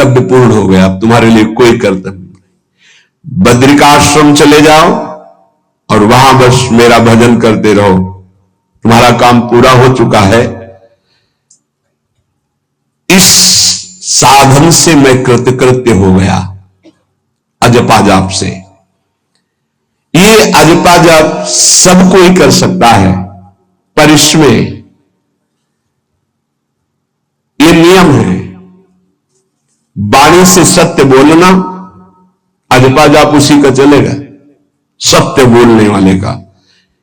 कर्तव्य पूर्ण हो गया, अब तुम्हारे लिए कोई कर्तव्य नहीं। बद्रिकाश्रम चले जाओ और वहां बस मेरा भजन करते रहो, तुम्हारा काम पूरा हो चुका है। इस साधन से मैं कृतकृत्य हो गया, अजपा जाप से। ये अजपा जाप सब कोई कर सकता है, पर इसमें ये नियम है, वाणी से सत्य बोलना, अजपा जाप उसी का चलेगा, सत्य बोलने वाले का।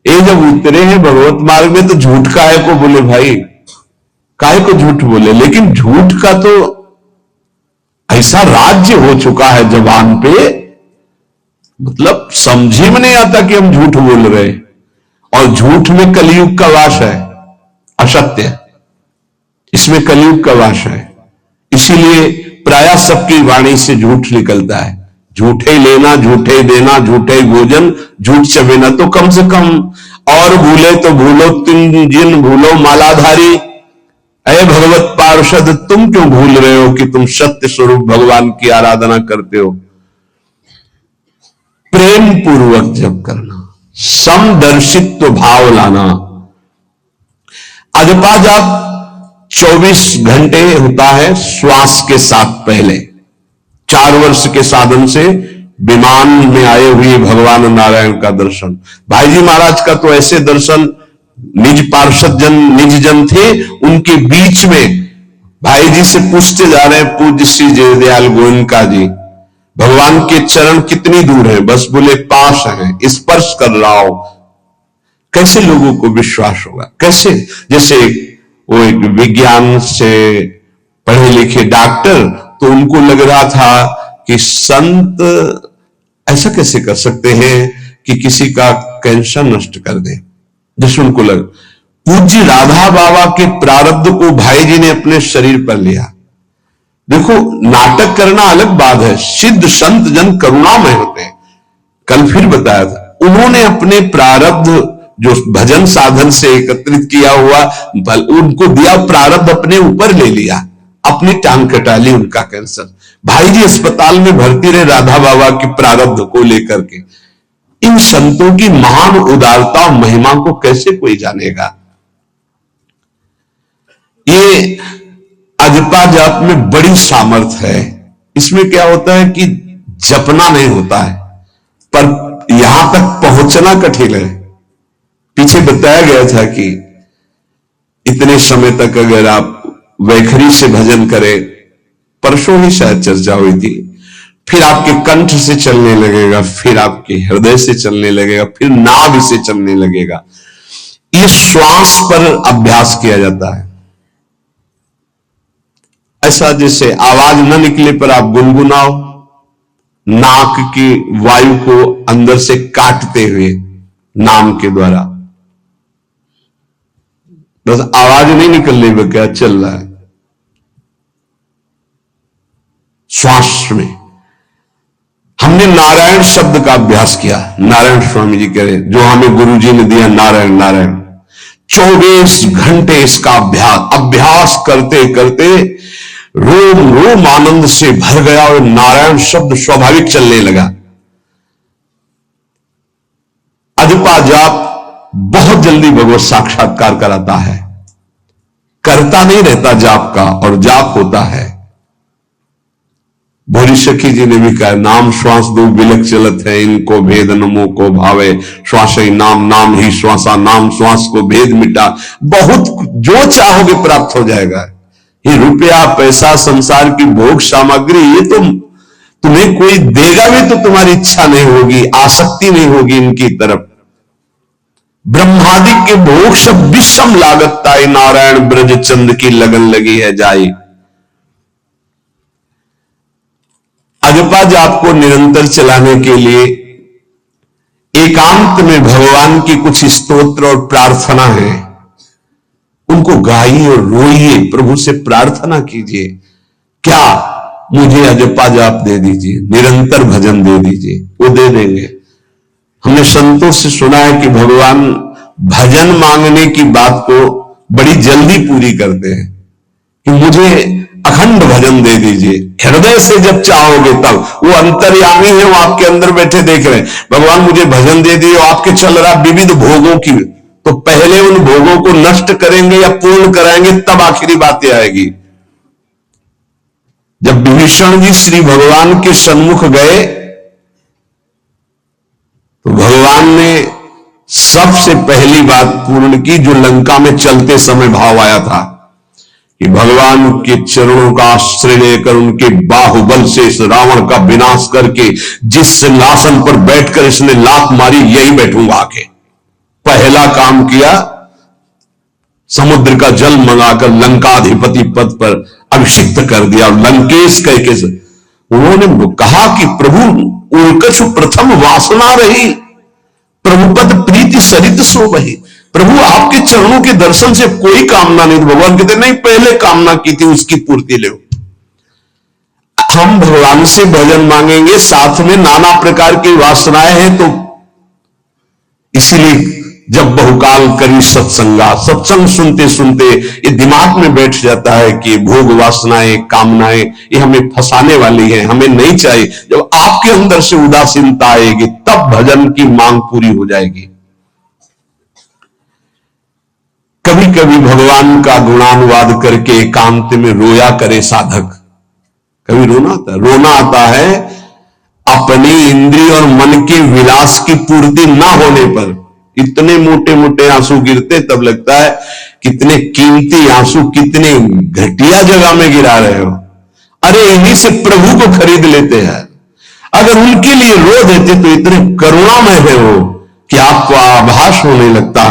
ये जब उतरे हैं भगवत मार्ग में तो झूठ काहे को बोले भाई, काहे को झूठ बोले। लेकिन झूठ का तो ऐसा राज्य हो चुका है जबान पे, मतलब समझी में नहीं आता कि हम झूठ बोल रहे। और झूठ में कलयुग का वास है, असत्य, इसमें कलयुग का वास है। इसीलिए प्रायः सबकी वाणी से झूठ निकलता है। झूठे लेना, झूठे देना, झूठे भोजन, झूठ चबेना। तो कम से कम और भूले तो भूलो तुम जिन भूलो मालाधारी, अरे भगवत पार्षद तुम क्यों भूल रहे हो कि तुम सत्य स्वरूप भगवान की आराधना करते हो। प्रेम पूर्वक जप करना, समदर्शित्व भाव लाना। अजपा जाप 24 घंटे होता है श्वास के साथ। पहले 4 वर्ष के साधन से विमान में आए हुए भगवान नारायण का दर्शन। भाई जी महाराज का तो ऐसे दर्शन, निज पार्षद जन निज जन थे, उनके बीच में भाई जी से पूछते जा रहे हैं, पूज्य श्री जयदयाल गोयनका जी, भगवान के चरण कितनी दूर है? बस बोले पास है, स्पर्श कर रहा हो। कैसे लोगों को विश्वास होगा? कैसे? जैसे वो एक विज्ञान से पढ़े लिखे डॉक्टर, तो उनको लग रहा था कि संत ऐसा कैसे कर सकते हैं कि किसी का कैंसर नष्ट कर दे। जैसे उनको लग, पूज्य राधा बाबा के प्रारब्ध को भाई जी ने अपने शरीर पर लिया। देखो, नाटक करना अलग बात है, सिद्ध संत जन करुणामय होते हैं। कल फिर बताया था, उन्होंने अपने प्रारब्ध जो भजन साधन से एकत्रित किया हुआ बल उनको दिया, प्रारब्ध अपने ऊपर ले लिया, अपनी टांग कटा ली उनका कैंसर। भाई जी अस्पताल में भर्ती रहे राधा बाबा के प्रारब्ध को लेकर के। इन संतों की महान उदारता और महिमा को कैसे कोई जानेगा। ये अजपा जाप में बड़ी सामर्थ्य है। इसमें क्या होता है कि जपना नहीं होता है, पर यहां तक पहुंचना कठिन है। पीछे बताया गया था कि इतने समय तक अगर आप वैखरी से भजन करें, परसों ही शायद चर्चा हुई थी, फिर आपके कंठ से चलने लगेगा, फिर आपके हृदय से चलने लगेगा, फिर नाभ से चलने लगेगा। ये श्वास पर अभ्यास किया जाता है। ऐसा जैसे आवाज न निकले पर आप गुनगुनाओ, नाक की वायु को अंदर से काटते हुए नाम के द्वारा, बस आवाज नहीं निकलने में क्या चल रहा है। श्वास में हमने नारायण शब्द का अभ्यास किया। नारायण स्वामी जी कह रहे, जो हमें गुरु जी ने दिया, नारायण नारायण। 24 घंटे इसका अभ्यास करते करते रोम रोम आनंद से भर गया और नारायण शब्द स्वाभाविक चलने लगा। अजपा जाप बहुत जल्दी भगवत साक्षात्कार कराता है। करता नहीं रहता जाप का, और जाप होता है। भोरी सखी जी ने भी कहा, नाम श्वास दो बिलक चलत है, इनको भेद नमो को भावे, श्वास ही नाम नाम ही श्वासा, नाम श्वास को भेद मिटा। बहुत जो चाहोगे प्राप्त हो जाएगा। ये रुपया पैसा संसार की भोग सामग्री, ये तो तुम्हें कोई देगा भी तो तुम्हारी इच्छा नहीं होगी, आसक्ति नहीं होगी इनकी तरफ। ब्रह्मादि के भोग सब विषम लागता है, नारायण ब्रज चंद की लगन लगी है जाई। अजपा जाप को निरंतर चलाने के लिए एकांत में भगवान की कुछ स्तोत्र और प्रार्थना है, उनको गाइए और रोइए, प्रभु से प्रार्थना कीजिए। क्या मुझे अजपा जाप दे दीजिए, निरंतर भजन दे दीजिए, वो दे देंगे। हमने संतों से सुना है कि भगवान भजन मांगने की बात को बड़ी जल्दी पूरी करते हैं कि मुझे अखंड भजन दे दीजिए, हृदय से जब चाहोगे तब। वो अंतर्यामी है, वो आपके अंदर बैठे देख रहे हैं, भगवान मुझे भजन दे दिए, आपके चल रहा विविध भोगों की, तो पहले उन भोगों को नष्ट करेंगे या पूर्ण कराएंगे, तब आखिरी बातें आएगी। जब विभीषण जी श्री भगवान के सन्मुख गए तो भगवान ने सबसे पहली बात पूर्ण की, जो लंका में चलते समय भाव आया था कि भगवान के चरणों का आश्रय लेकर उनके बाहुबल से इस रावण का विनाश करके जिस सिंहासन पर बैठकर इसने लात मारी, यही बैठूंगा आके। पहला काम किया, समुद्र का जल मंगाकर लंकाधिपति पद पर अभिषिक्त कर दिया। लंकेश कहके उन्होंने कहा कि प्रभु उल्कछ प्रथम वासना रही, प्रभुपद प्रीति सरित सो बही। प्रभु आपके चरणों के दर्शन से कोई कामना नहीं। भगवान कहते नहीं, पहले कामना की थी उसकी पूर्ति ले। हम भगवान से भजन मांगेंगे, साथ में नाना प्रकार की वासनाएं हैं, तो इसीलिए जब बहुकाल करी सत्संगा, सत्संग सुनते सुनते ये दिमाग में बैठ जाता है कि भोग वासनाएं कामनाएं ये हमें फंसाने वाली है, हमें नहीं चाहिए। जब आपके अंदर से उदासीनता आएगी तब भजन की मांग पूरी हो जाएगी। कभी कभी भगवान का गुणानुवाद करके एकांत में रोया करे साधक। कभी रोना आता है अपनी इंद्रिय और मन के विलास की पूर्ति ना होने पर। इतने मोटे मोटे आंसू गिरते, तब लगता है कितने कीमती आंसू कितने घटिया जगह में गिरा रहे हो। अरे इन्हीं से प्रभु को खरीद लेते हैं। अगर उनके लिए रो देते तो इतने करुणामय है वो कि आपको आभास होने लगता।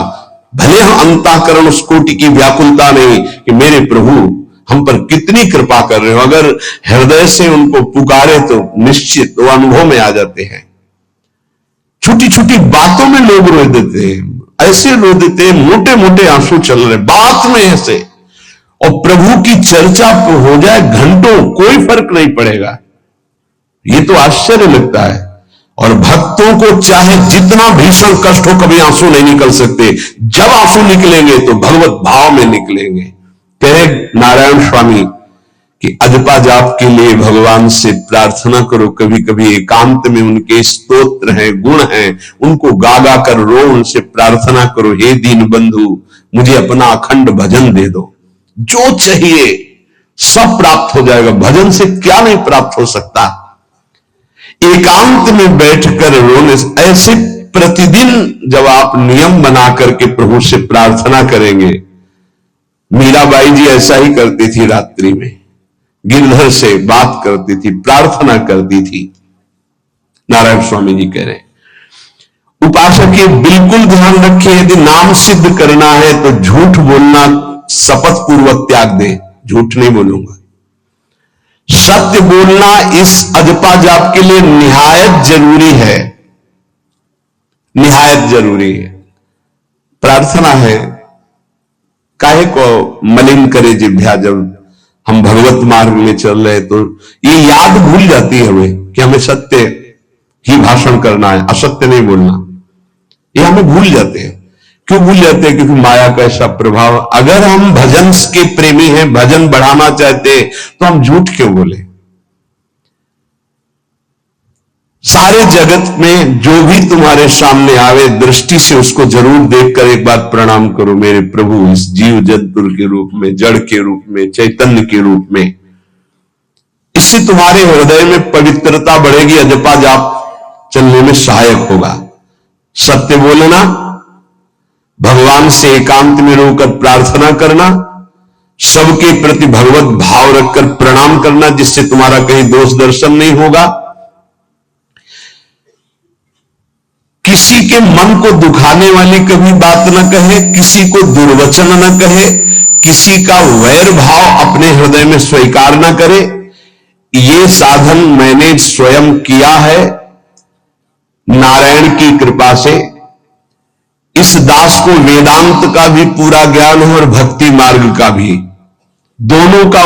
भले हम अंतःकरण उस कोटि की व्याकुलता नहीं कि मेरे प्रभु हम पर कितनी कृपा कर रहे हो, अगर हृदय से उनको पुकारे तो निश्चित वो अनुभव में आ जाते हैं। छोटी छोटी बातों में लोग रो देते हैं, ऐसे रो देते हैं, मोटे मोटे आंसू चल रहे बात में ऐसे, और प्रभु की चर्चा हो जाए घंटों, कोई फर्क नहीं पड़ेगा। ये तो आश्चर्य लगता है। और भक्तों को चाहे जितना भीषण कष्ट हो, कभी आंसू नहीं निकल सकते। जब आंसू निकलेंगे तो भगवत भाव में निकलेंगे। कहे नारायण स्वामी कि अजपा जाप के लिए भगवान से प्रार्थना करो। कभी कभी एकांत में उनके स्तोत्र हैं, गुण हैं, उनको गा गा कर रो, उनसे प्रार्थना करो, हे दीन बंधु मुझे अपना अखंड भजन दे दो। जो चाहिए सब प्राप्त हो जाएगा। भजन से क्या नहीं प्राप्त हो सकता। एकांत में बैठकर रोने ऐसे प्रतिदिन जब आप नियम बना करके प्रभु से प्रार्थना करेंगे। मीराबाई जी ऐसा ही करती थी, रात्रि में गिरधर से बात करती थी, प्रार्थना करती थी। नारायण स्वामी जी कह रहे हैं उपासक ये बिल्कुल ध्यान रखिए, यदि नाम सिद्ध करना है तो झूठ बोलना शपथ पूर्वक त्याग दे। झूठ नहीं बोलूंगा, सत्य बोलना इस अजपा जाप के लिए निहायत जरूरी है, निहायत जरूरी है। प्रार्थना है, काहे को मलिन करे जिह्वा। जब हम भगवत मार्ग में चल रहे तो ये याद भूल जाती है हमें कि हमें सत्य ही भाषण करना है, असत्य नहीं बोलना। ये हमें भूल जाते हैं। क्यों भूल जाते हैं? क्योंकि माया का ऐसा प्रभाव। अगर हम भजन के प्रेमी हैं, भजन बढ़ाना चाहते हैं, तो हम झूठ क्यों बोले? सारे जगत में जो भी तुम्हारे सामने आवे, दृष्टि से उसको जरूर देखकर एक बार प्रणाम करो। मेरे प्रभु इस जीव जंतु के रूप में, जड़ के रूप में, चैतन्य के रूप में। इससे तुम्हारे हृदय में पवित्रता बढ़ेगी, अजपा जाप चलने में सहायक होगा। सत्य बोलना, भगवान से एकांत में रोकर प्रार्थना करना, सबके प्रति भगवत भाव रखकर प्रणाम करना, जिससे तुम्हारा कहीं दोष दर्शन नहीं होगा। किसी के मन को दुखाने वाली कभी बात न कहे, किसी को दुर्वचन न कहे, किसी का वैर भाव अपने हृदय में स्वीकार न करे। ये साधन मैंने स्वयं किया है नारायण की कृपा से। इस दास को वेदांत का भी पूरा ज्ञान है और भक्ति मार्ग का भी, दोनों का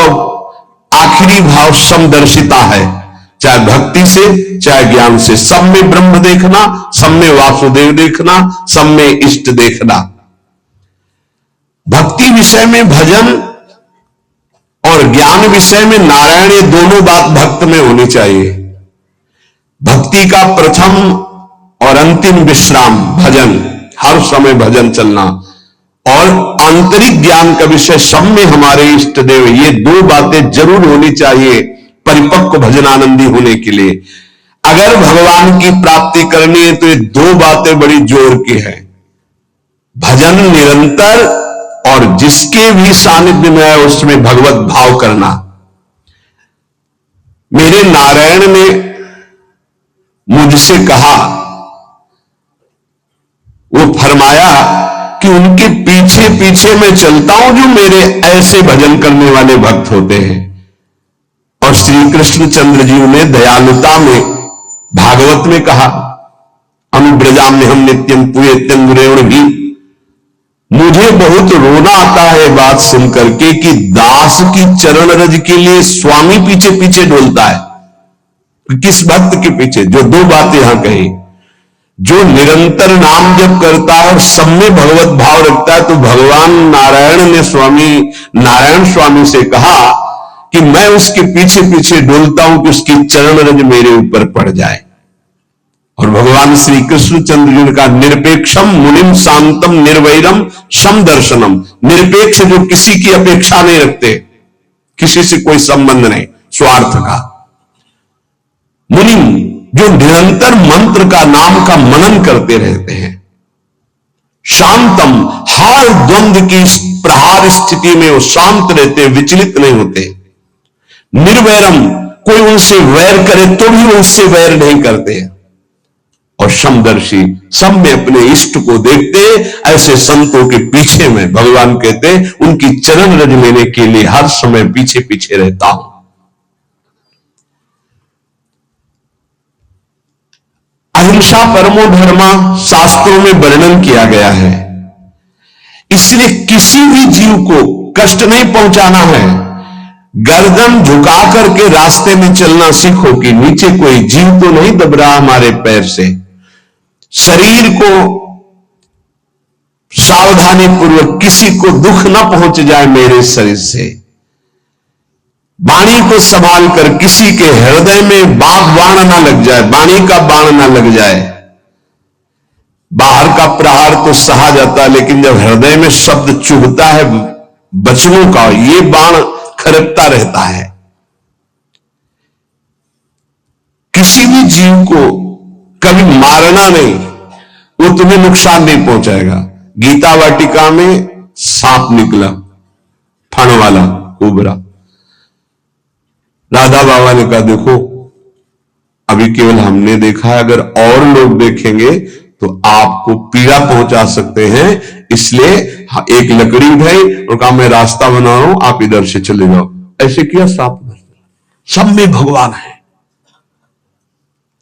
आखिरी भाव समदर्शिता है। चाहे भक्ति से चाहे ज्ञान से, सब में ब्रह्म देखना, सब में वासुदेव देखना, सब में इष्ट देखना। भक्ति विषय में भजन और ज्ञान विषय में नारायण, ये दोनों बात भक्त में होनी चाहिए। भक्ति का प्रथम और अंतिम विश्राम भजन, हर समय भजन चलना, और आंतरिक ज्ञान का विषय सब में हमारे इष्ट देव, ये दो बातें जरूर होनी चाहिए परिपक्व भजनानंदी होने के लिए। अगर भगवान की प्राप्ति करनी है तो ये दो बातें बड़ी जोर की है, भजन निरंतर और जिसके भी सानिध्य में है उसमें भगवत भाव करना। मेरे नारायण ने मुझसे कहा, वो फरमाया कि उनके पीछे पीछे मैं चलता हूं जो मेरे ऐसे भजन करने वाले भक्त होते हैं। और श्री कृष्णचंद्र जी ने दयालुता में भागवत में कहा, अनुब्रजाम में हम नित्यम पूयत्यंगुरेण भी। मुझे बहुत रोना आता है बात सुनकर के कि दास की चरण रज के लिए स्वामी पीछे पीछे डोलता है। किस भक्त के पीछे? जो दो बातें यहां कही, जो निरंतर नाम जप करता है और सब में भगवत भाव रखता है, तो भगवान नारायण ने नारायण स्वामी से कहा कि मैं उसके पीछे पीछे डोलता हूं कि उसकी चरण रज मेरे ऊपर पड़ जाए। और भगवान श्री कृष्णचंद्र जी ने कहा, निरपेक्षम मुनिम शांतम निर्वैरम समदर्शनम। निरपेक्ष, जो किसी की अपेक्षा नहीं रखते, किसी से कोई संबंध नहीं, स्वार्थ का। मुनिम, जो निरंतर मंत्र का, नाम का मनन करते रहते हैं। शांतम, हर द्वंद्व की प्रहार स्थिति में वो शांत रहते, विचलित नहीं होते। निर्वैरम, कोई उनसे वैर करे तो भी वो उससे वैर नहीं करते। और समदर्शी, सब में अपने इष्ट को देखते। ऐसे संतों के पीछे में भगवान कहते, उनकी चरण रज लेने के लिए हर समय पीछे पीछे रहता हूं। अहिंसा परमो धर्मा शास्त्रों में वर्णन किया गया है। इसलिए किसी भी जीव को कष्ट नहीं पहुंचाना है। गर्दन झुका करके रास्ते में चलना सीखो कि नीचे कोई जीव तो नहीं दब रहा हमारे पैर से। शरीर को सावधानी पूर्वक, किसी को दुख ना पहुंच जाए मेरे शरीर से। वाणी को संभाल कर, किसी के हृदय में बाण ना लग जाए, वाणी का बाण ना लग जाए। बाहर का प्रहार तो सहा जाता है, लेकिन जब हृदय में शब्द चुभता है वचनों का, ये बाण खरकता रहता है। किसी भी जीव को कभी मारना नहीं, वो तुम्हें नुकसान नहीं पहुंचाएगा। गीता वाटिका में सांप निकला, फण वाला कोबरा। राधा बाबा ने कहा, देखो अभी केवल हमने देखा है, अगर और लोग देखेंगे तो आपको पीड़ा पहुंचा सकते हैं। इसलिए एक लकड़ी उठाई और कहा, मैं रास्ता बना रहा हूं, आप इधर से चले जाओ। ऐसे किया, सांप सब में भगवान है।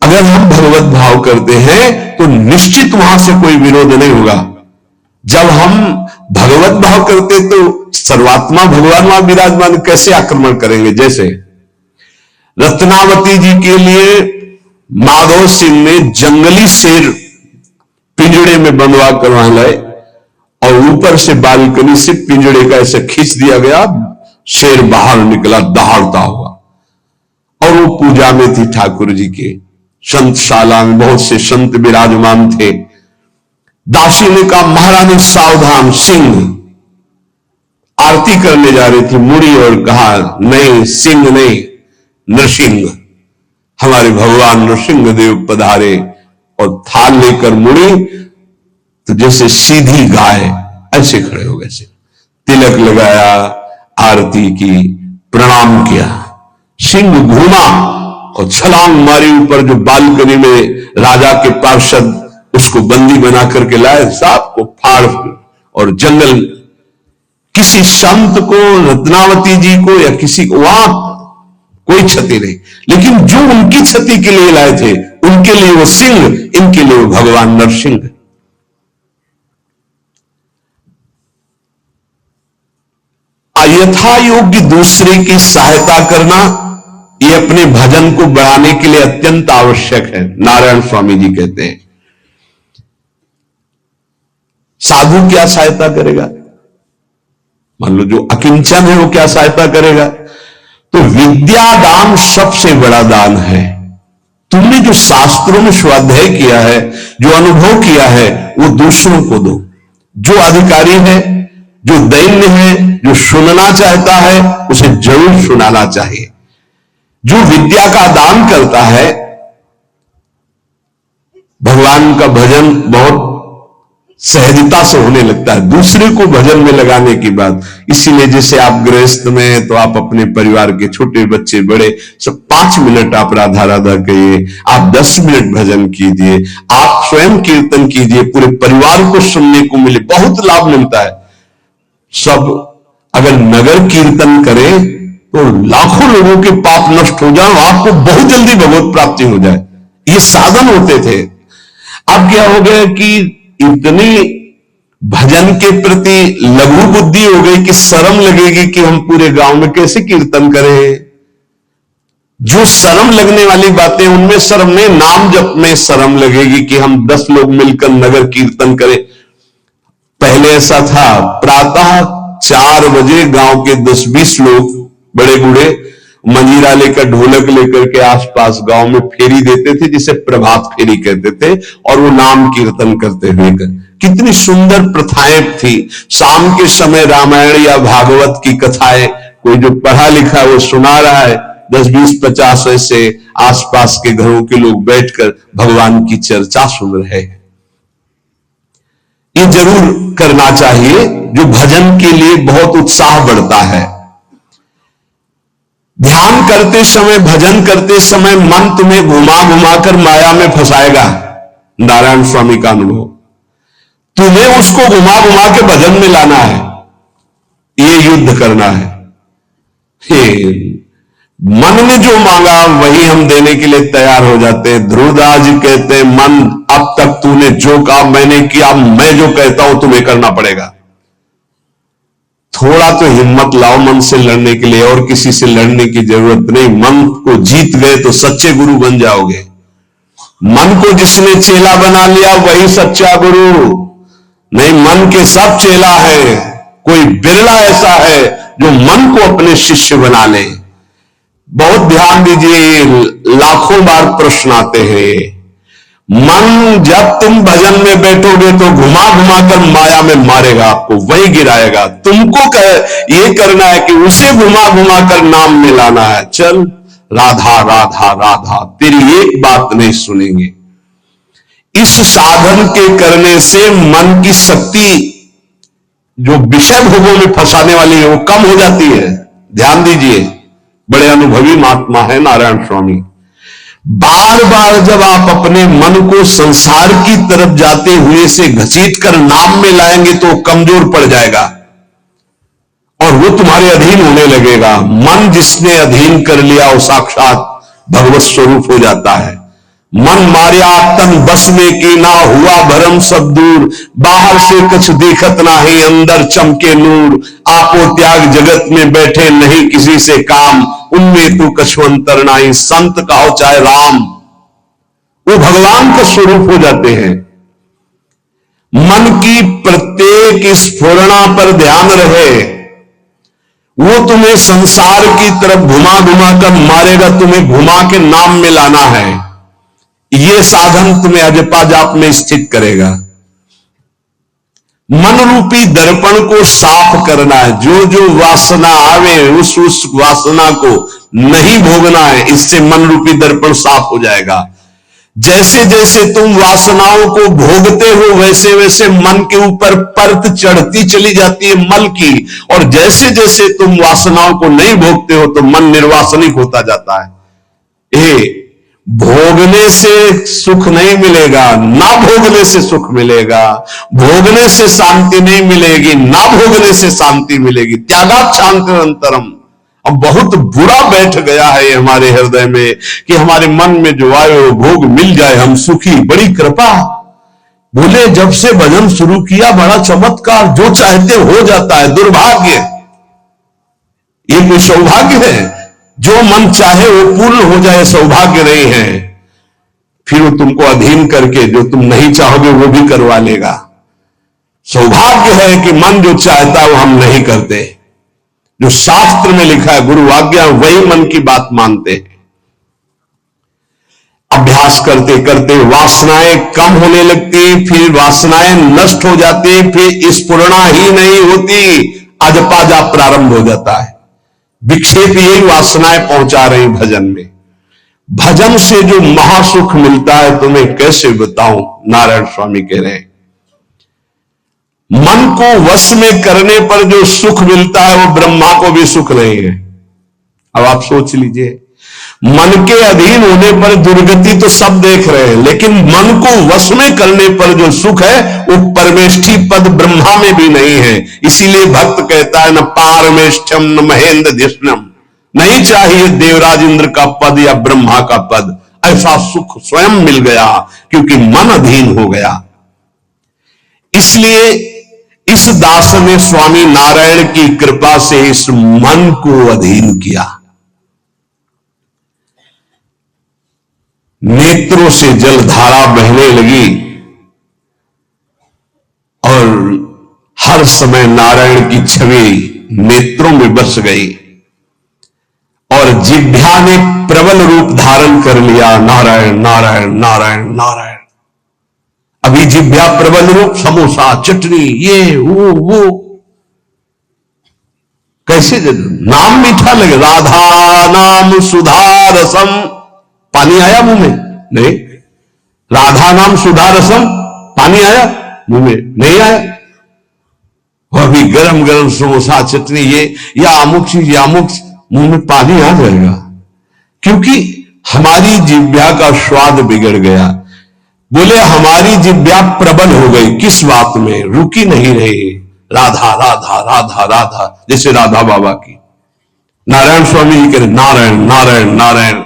अगर हम भगवत भाव करते हैं तो निश्चित वहां से कोई विरोध नहीं होगा। जब हम भगवत भाव करते तो सर्वात्मा भगवान वहां विराजमान, कैसे आक्रमण करेंगे? जैसे रत्नावती जी के लिए माधव सिंह ने जंगली शेर पिंजड़े में बंधवा कर वहां लाए, और ऊपर से बालकनी से पिंजड़े का ऐसे खींच दिया गया, शेर बाहर निकला दहाड़ता हुआ। और वो पूजा में थी ठाकुर जी के। संतशाला में बहुत से संत विराजमान थे। दासी ने कहा, महारानी सावधान, सिंह। आरती करने जा रही थी मुड़ी, और कहा, नहीं सिंह नहीं, नृसिंह। हमारे भगवान नृसिंह देव पधारे, और थाल लेकर मुड़ी तो जैसे सीधी गाय ऐसे खड़े हो गए। तिलक लगाया, आरती की, प्रणाम किया। सिंह घूमा और छलांग मारी ऊपर, जो बालकनी में राजा के पार्षद उसको बंदी बना करके लाए, सांप को फाड़, और जंगल। किसी संत को, रत्नावती जी को या किसी को वहां कोई क्षति नहीं, लेकिन जो उनकी क्षति के लिए लाए थे, उनके लिए वो सिंह, इनके लिए वो भगवान नरसिंह। यथा योग्य दूसरे की सहायता करना, ये अपने भजन को बढ़ाने के लिए अत्यंत आवश्यक है। नारायण स्वामी जी कहते हैं, साधु क्या सहायता करेगा? मान लो जो अकिंचन है वो क्या सहायता करेगा? तो विद्या दान सबसे बड़ा दान है। तुमने जो शास्त्रों में स्वाध्याय किया है, जो अनुभव किया है, वो दूसरों को दो। जो अधिकारी है, जो दैन्य है, जो सुनना चाहता है, उसे जरूर सुनाना चाहिए। जो विद्या का दान करता है, भगवान का भजन बहुत सहजता से होने लगता है, दूसरे को भजन में लगाने की बात। इसीलिए जैसे आप गृहस्थ में हैं तो आप अपने परिवार के छोटे बच्चे बड़े सब 5 मिनट आप राधा राधा कहिए, आप 10 मिनट भजन कीजिए, आप स्वयं कीर्तन कीजिए, पूरे परिवार को सुनने को मिले, बहुत लाभ मिलता है। सब अगर नगर कीर्तन करें तो लाखों लोगों के पाप नष्ट हो जाए, आपको बहुत जल्दी भगवत प्राप्ति हो जाए। ये साधन होते थे। अब क्या हो गया कि इतनी भजन के प्रति लघु बुद्धि हो गई कि शर्म लगेगी कि हम पूरे गांव में कैसे कीर्तन करें। जो शर्म लगने वाली बातें उनमें शर्म नहीं, नाम जप में शर्म लगेगी कि हम 10 लोग मिलकर नगर कीर्तन करें। पहले ऐसा था, प्रातः 4 बजे गांव के 10-20 लोग बड़े बूढ़े मंजीरा लेकर ढोलक लेकर के आसपास गांव में फेरी देते थे, जिसे प्रभात फेरी कहते थे, और वो नाम कीर्तन करते हुए कितनी सुंदर प्रथाएं थी। शाम के समय रामायण या भागवत की कथाएं कोई जो पढ़ा लिखा वो सुना रहा है, 10-20-50 ऐसे आसपास के घरों के लोग बैठकर भगवान की चर्चा सुन रहे हैं। ये जरूर करना चाहिए, जो भजन के लिए बहुत उत्साह बढ़ता है। ध्यान करते समय, भजन करते समय मन तुम्हें घुमा घुमा कर माया में फंसाएगा। नारायण स्वामी का अनुभव, तुम्हें उसको घुमा घुमा के भजन में लाना है, ये युद्ध करना है। मन ने जो मांगा वही हम देने के लिए तैयार हो जाते हैं। ध्रुवदास जी कहते हैं, मन अब तक तूने जो कहा मैंने किया, मैं जो कहता हूं तुम्हें करना पड़ेगा। थोड़ा तो हिम्मत लाओ मन से लड़ने के लिए, और किसी से लड़ने की जरूरत नहीं। मन को जीत गए तो सच्चे गुरु बन जाओगे। मन को जिसने चेला बना लिया वही सच्चा गुरु नहीं। मन के सब चेला है, कोई बिरला ऐसा है जो मन को अपने शिष्य बना ले। बहुत ध्यान दीजिए, लाखों बार प्रश्न आते हैं। मन जब तुम भजन में बैठोगे तो घुमा घुमा कर माया में मारेगा, आपको वही गिराएगा। तुमको ये करना है कि उसे घुमा घुमा कर नाम में लाना है। चल राधा राधा राधा, तेरी एक बात नहीं सुनेंगे। इस साधन के करने से मन की शक्ति जो विषय भोगों में फंसाने वाली है वो कम हो जाती है। ध्यान दीजिए, बड़े अनुभवी महात्मा है नारायण स्वामी। बार बार जब आप अपने मन को संसार की तरफ जाते हुए से घसीट कर नाम में लाएंगे तो कमजोर पड़ जाएगा और वो तुम्हारे अधीन होने लगेगा। मन जिसने अधीन कर लिया वो साक्षात भगवत स्वरूप हो जाता है। मन मारिया तन बस में की ना, हुआ भरम सब दूर। बाहर से कुछ दिखत ना ही, अंदर चमके नूर। आपो त्याग जगत में बैठे नहीं किसी से काम, उनमें तू कछुअंतर नाही, संत कहो चाहे राम। वो भगवान का स्वरूप हो जाते हैं। मन की प्रत्येक स्फुरणा पर ध्यान रहे, वो तुम्हें संसार की तरफ घुमा घुमा कर मारेगा, तुम्हें घुमा के नाम में लाना है। ये साधन तुम्हें अजपा जाप में स्थित करेगा। मन रूपी दर्पण को साफ करना है। जो जो वासना आवे उस वासना को नहीं भोगना है, इससे मन रूपी दर्पण साफ हो जाएगा। जैसे जैसे तुम वासनाओं को भोगते हो वैसे वैसे मन के ऊपर परत चढ़ती चली जाती है मल की, और जैसे जैसे तुम वासनाओं को नहीं भोगते हो तो मन निर्वासनिक होता जाता है। भोगने से सुख नहीं मिलेगा, ना भोगने से सुख मिलेगा। भोगने से शांति नहीं मिलेगी, ना भोगने से शांति मिलेगी। त्यागात शांति अंतरम। अब बहुत बुरा बैठ गया है हमारे हृदय में कि हमारे मन में जो आए वो भोग मिल जाए, हम सुखी। बड़ी कृपा। बोले जब से भजन शुरू किया बड़ा चमत्कार, जो चाहते हो जाता है। दुर्भाग्य, ये कोई सौभाग्य है? जो मन चाहे वो पूर्ण हो जाए सौभाग्य नहीं है। फिर वो तुमको अधीन करके जो तुम नहीं चाहोगे वो भी करवा लेगा। सौभाग्य है कि मन जो चाहता है वो हम नहीं करते। जो शास्त्र में लिखा है, गुरु आज्ञा, वही मन की बात मानते हैं। अभ्यास करते करते वासनाएं कम होने लगती, फिर वासनाएं नष्ट हो जाती, फिर स्फुरणा ही नहीं होती, अजपाजा प्रारंभ हो जाता है। विक्षेप यही वासनाएं पहुंचा रही भजन में। भजन से जो महासुख मिलता है तुम्हें कैसे बताऊं, नारायण स्वामी कह रहे हैं। मन को वश में करने पर जो सुख मिलता है वो ब्रह्मा को भी सुख नहीं है। अब आप सोच लीजिए, मन के अधीन होने पर दुर्गति तो सब देख रहे हैं, लेकिन मन को वश में करने पर जो सुख है वो परमेष्ठी पद ब्रह्मा में भी नहीं है। इसीलिए भक्त कहता है, न पारमेष्ठम न महेंद्र धिष्णम, नहीं चाहिए देवराज इंद्र का पद या ब्रह्मा का पद। ऐसा सुख स्वयं मिल गया क्योंकि मन अधीन हो गया। इसलिए इस दास ने स्वामी नारायण की कृपा से इस मन को अधीन किया। नेत्रों से जलधारा बहने लगी और हर समय नारायण की छवि नेत्रों में बस गई और जिह्वा ने प्रबल रूप धारण कर लिया। नारायण नारायण नारायण नारायण। अभी जिह्वा प्रबल रूप, समोसा चटनी ये वो कैसे नाम मीठा लगे। राधा नाम सुधा रसम, पानी आया मुंह में? नहीं। राधा नाम सुधा रसम, पानी आया मुंह में? नहीं आया। वह भी गरम गरम समोसा चटनी ये या अमुक चीज या अमुक, मुंह में पानी आ जाएगा क्योंकि हमारी जिह्वा का स्वाद बिगड़ गया। बोले हमारी जिह्वा प्रबल हो गई। किस बात में? रुकी नहीं रही। राधा राधा राधा राधा, जैसे राधा बाबा की। नारायण स्वामी जी कह रहे नारायण नारायण नारायण।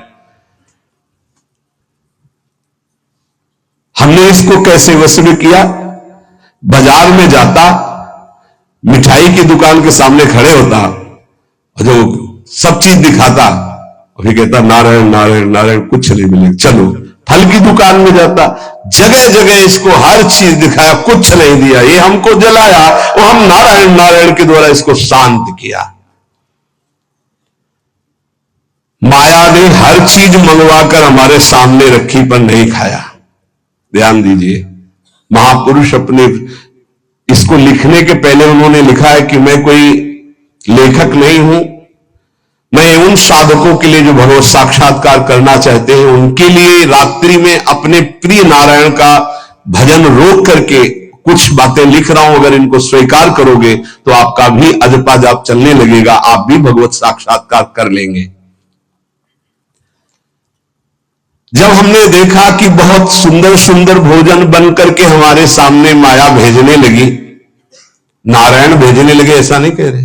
हमने इसको कैसे वश में किया? बाजार में जाता, मिठाई की दुकान के सामने खड़े होता, जो सब चीज दिखाता, अभी कहता नारायण नारायण नारायण, कुछ नहीं मिले। चलो फल की दुकान में जाता, जगह जगह इसको हर चीज दिखाया, कुछ नहीं दिया। ये हमको जलाया, वो हम नारायण नारायण के द्वारा इसको शांत किया। माया ने हर चीज मंगवाकर हमारे सामने रखी पर नहीं खाया। ध्यान दीजिए, महापुरुष अपने इसको लिखने के पहले उन्होंने लिखा है कि मैं कोई लेखक नहीं हूं, मैं उन साधकों के लिए जो भगवत साक्षात्कार करना चाहते हैं उनके लिए रात्रि में अपने प्रिय नारायण का भजन रोक करके कुछ बातें लिख रहा हूं। अगर इनको स्वीकार करोगे तो आपका भी अजपा जाप चलने लगेगा, आप भी भगवत साक्षात्कार कर लेंगे। जब हमने देखा कि बहुत सुंदर सुंदर भोजन बन करके हमारे सामने माया भेजने लगी, नारायण भेजने लगे, ऐसा नहीं कह रहे।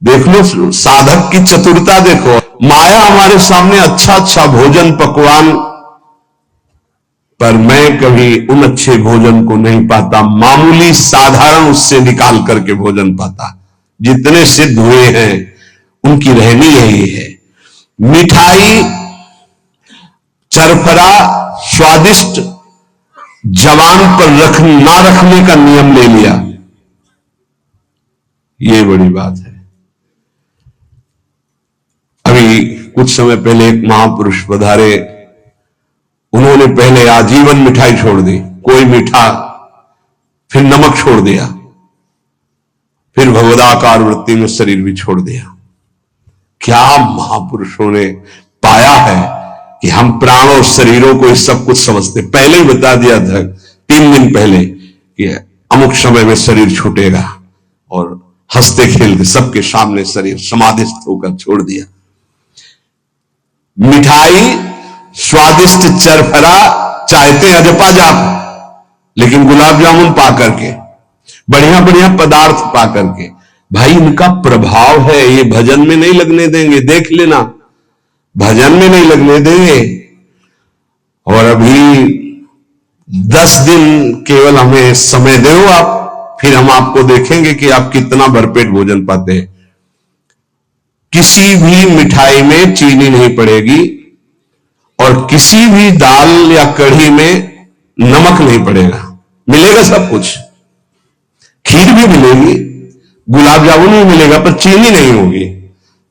देख लो साधक की चतुरता देखो। माया हमारे सामने अच्छा अच्छा भोजन पकवान, पर मैं कभी उन अच्छे भोजन को नहीं पाता, मामूली साधारण उससे निकाल करके भोजन पाता। जितने सिद्ध हुए हैं उनकी रहनी यही है। मिठाई चरफरा स्वादिष्ट जवान पर ना रखने का नियम ले लिया, ये बड़ी बात है। अभी कुछ समय पहले एक महापुरुष पधारे, उन्होंने पहले आजीवन मिठाई छोड़ दी, कोई मीठा, फिर नमक छोड़ दिया, फिर भगवदाकार वृत्ति में शरीर भी छोड़ दिया। क्या महापुरुषों ने पाया है कि हम प्राण और शरीरों को इस सब कुछ समझते। पहले ही बता दिया था 3 दिन पहले कि अमुक समय में शरीर छूटेगा, और हंसते खेलते सबके सामने शरीर समाधिस्थ होकर छोड़ दिया। मिठाई स्वादिष्ट चरफरा चाहते अजपा जाप, लेकिन गुलाब जामुन पा करके, बढ़िया बढ़िया पदार्थ पा करके, भाई इनका प्रभाव है, ये भजन में नहीं लगने देंगे। देख लेना, भजन में नहीं लगने देंगे। और अभी 10 दिन केवल हमें समय दो आप, फिर हम आपको देखेंगे कि आप कितना भरपेट भोजन पाते हैं। किसी भी मिठाई में चीनी नहीं पड़ेगी और किसी भी दाल या कढ़ी में नमक नहीं पड़ेगा, मिलेगा सब कुछ। खीर भी मिलेगी, गुलाब जामुन भी मिलेगा, पर चीनी नहीं होगी।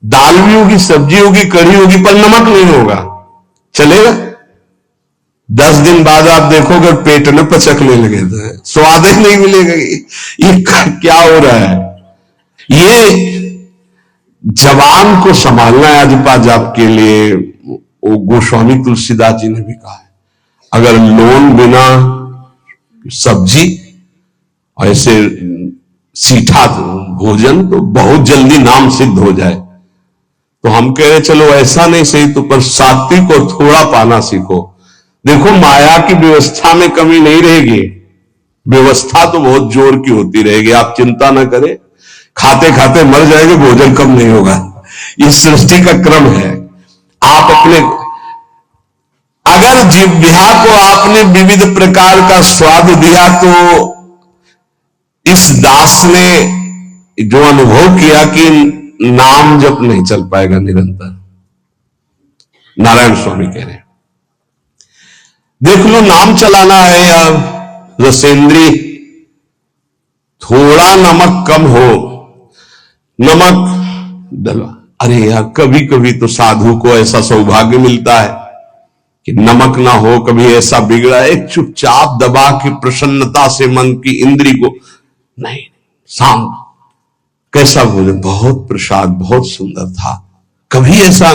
दाल भी होगी, सब्जी होगी, कढ़ी होगी, पर नमक नहीं होगा। चलेगा? 10 दिन बाद आप देखोगे पेट में पचकने लगे तो स्वाद ही नहीं मिलेगा। ये क्या हो रहा है? ये जवान को संभालना है अजपा जाप के लिए। वो गोस्वामी तुलसीदास जी ने भी कहा है, अगर लोन बिना सब्जी ऐसे सीठा भोजन तो बहुत जल्दी नाम सिद्ध हो जाए। तो हम कह रहे चलो ऐसा नहीं सही तो पर सात्विक और थोड़ा पाना सीखो। देखो माया की व्यवस्था में कमी नहीं रहेगी, व्यवस्था तो बहुत जोर की होती रहेगी। आप चिंता ना करें, खाते खाते मर जाएंगे, भोजन कम नहीं होगा। इस सृष्टि का क्रम है। आप अपने अगर जिह्वा को आपने विविध प्रकार का स्वाद दिया तो इस दास ने जो अनुभव किया कि नाम जप नहीं चल पाएगा निरंतर। नारायण स्वामी कह रहे हैं देख लो, नाम चलाना है या रसेंद्री, थोड़ा नमक कम हो, नमक डलवा। अरे यार, कभी कभी तो साधु को ऐसा सौभाग्य मिलता है कि नमक ना हो, कभी ऐसा बिगड़ा है, चुपचाप दबा के प्रसन्नता से मन की इंद्री को नहीं, शांत। कैसा भोजन, बहुत प्रसाद, बहुत सुंदर था। कभी ऐसा